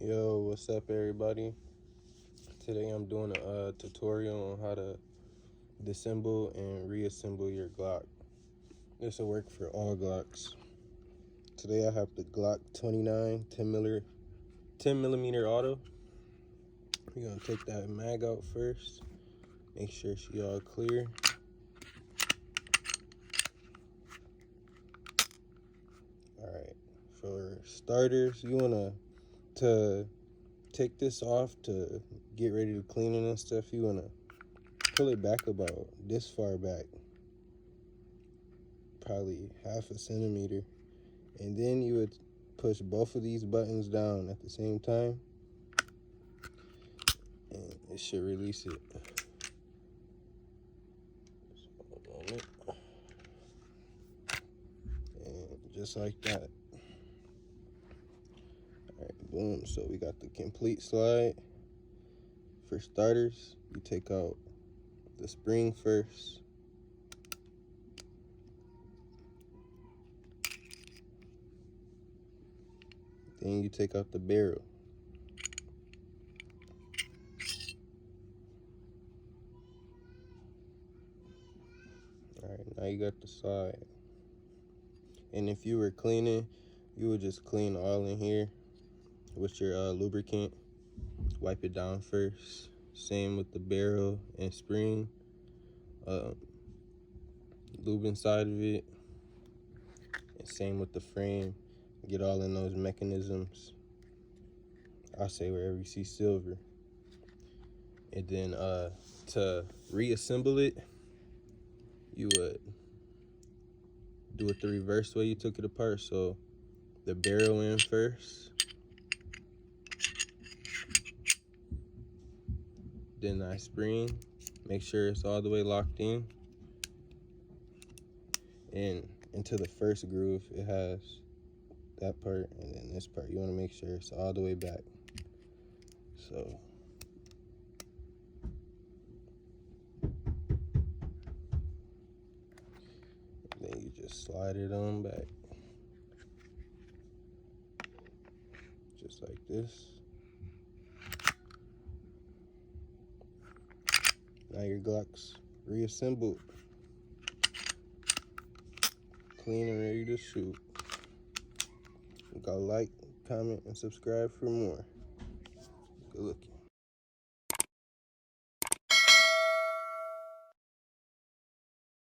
Yo, what's up everybody? Today I'm doing a tutorial on how to disassemble and reassemble your Glock. This will work for all Glocks. Today I have the glock29 10 millimeter auto. We're gonna take that mag out first. Make sure she all clear. Alright, for starters, you wanna take this off to get ready to clean it and stuff. You want to pull it back about this far back, probably half a centimeter, and then you would push both of these buttons down at the same time and it should release it. And just like that. Alright, boom. So we got the complete slide. For starters, you take out the spring first. Then you take out the barrel. Alright, now you got the side. And if you were cleaning, you would just clean all in here with your lubricant. Wipe it down first. Same with the barrel and spring. Lube inside of it. And same with the frame. Get all in those mechanisms. I say wherever you see silver. And then to reassemble it, you would do it the reverse way you took it apart. So the barrel in first, then that spring, make sure it's all the way locked in, and into the first groove it has that part, and then this part you want to make sure it's all the way back. So then you just slide it on back just like this. Now your Glock's reassembled, clean and ready to shoot. Go like, comment, and subscribe for more. Good looking.